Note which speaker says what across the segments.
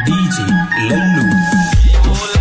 Speaker 1: DJ Lallu.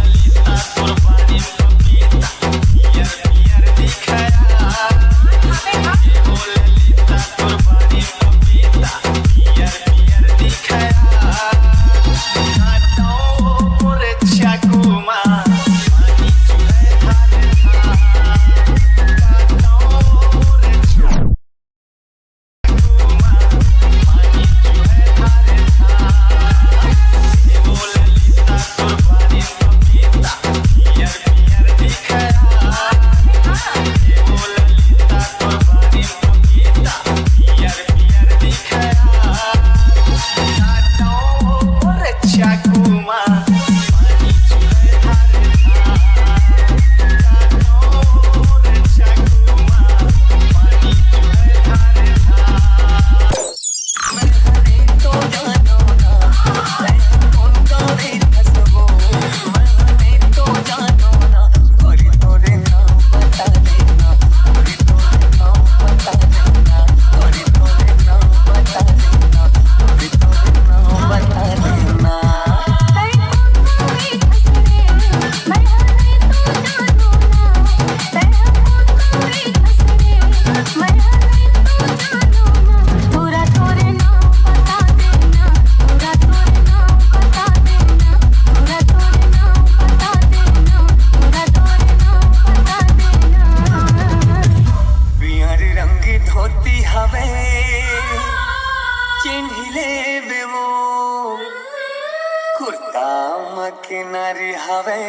Speaker 2: किनारी हवे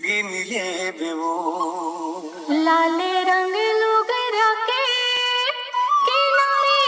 Speaker 2: गिनले बेवो
Speaker 3: लाले रंग लुगरा के किनारे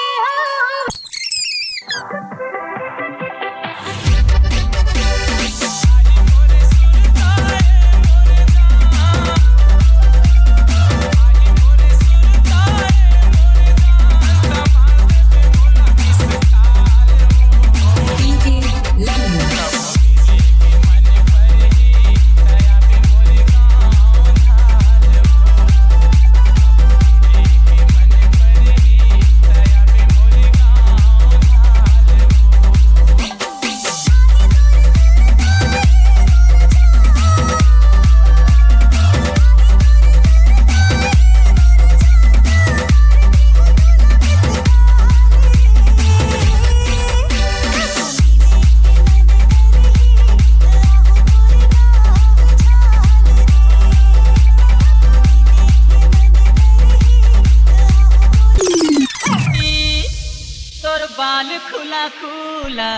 Speaker 4: बाल खुला खुला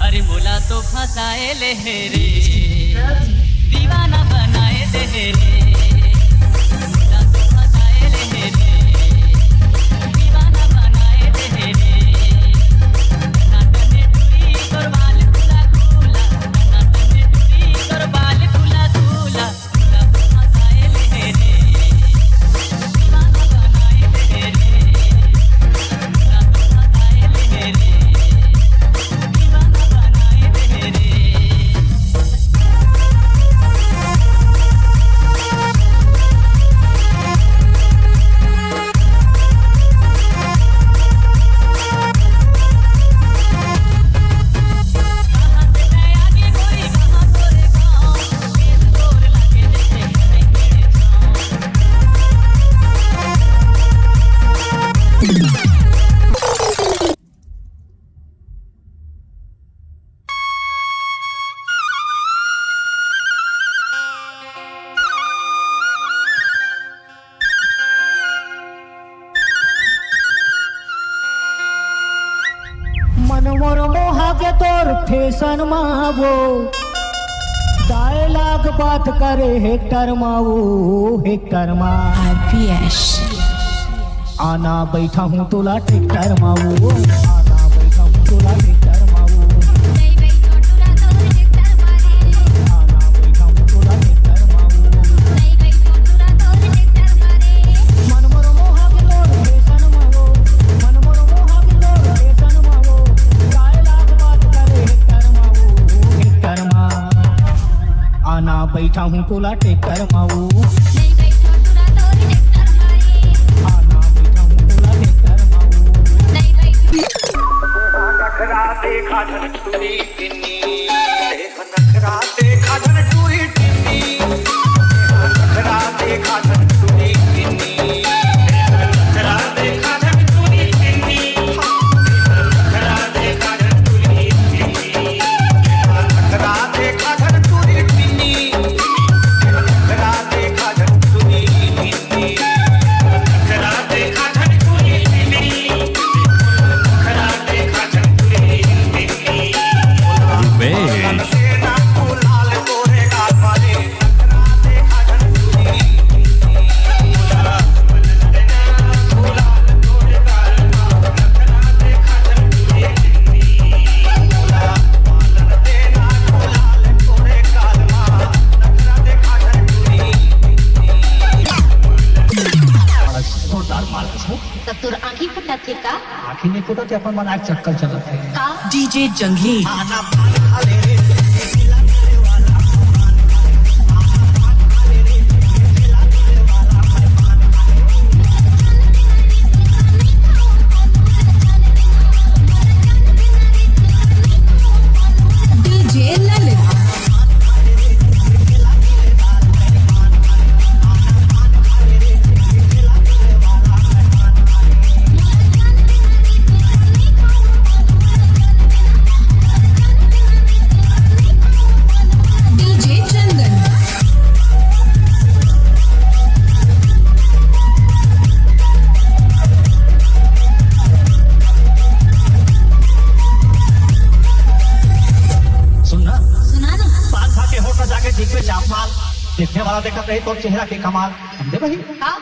Speaker 4: अरे मोला तो फसाए ले रे दीवाना बनाए दे रे मोला तो फसाए ले रे दीवाना बनाए दे रे नाटने तुरी तोर बाल खुला खुला नाटने तुरी तोर बाल खुला खुला मोला तो फसाए ले रे दीवाना बनाए दे रे
Speaker 5: मनमोर मोहा के तोर फैशन मावो डायलॉग बात करे हेक्टर मावो हेक्टर मा आना बैठा हूँ तोला ट्रैक्टर मावो आना बैठा हूँ तोला ट्रैक्टर मावो
Speaker 3: नहीं बैठो टूरा तो ट्रैक्टर मारे
Speaker 5: आना बैठा हूँ तोला ट्रैक्टर मावो
Speaker 3: नहीं बैठो टूरा तो ट्रैक्टर मारे
Speaker 5: मनमोर मोहा के तोर फैशन मावो मनमोर मोहा के तोर फैशन मावो डायलॉग बात करे हेक्टर मावो हेक्टर मा आना बैठा हूँ तोला ट्रैक्टर मावो
Speaker 3: नहीं बैठो टूरा तो ट्रैक्टर मारे
Speaker 5: आना बैठा हूँ तोला ट्रैक्टर मावो
Speaker 3: नहीं बैठो
Speaker 2: देखा
Speaker 3: तब तोर आँखी फुटा थे का
Speaker 5: आखिर नहीं फुटत अपन मन चक्कर चलत है
Speaker 3: का
Speaker 4: डीजे जंगली
Speaker 1: डीजे ललित डीजे चंदन
Speaker 5: सुनना
Speaker 3: सुना ना
Speaker 5: पान खा के होटल जाके ठीक पे चाप मार देखने वाला देखा रही तो चेहरा के कमाल समझे भाई
Speaker 3: का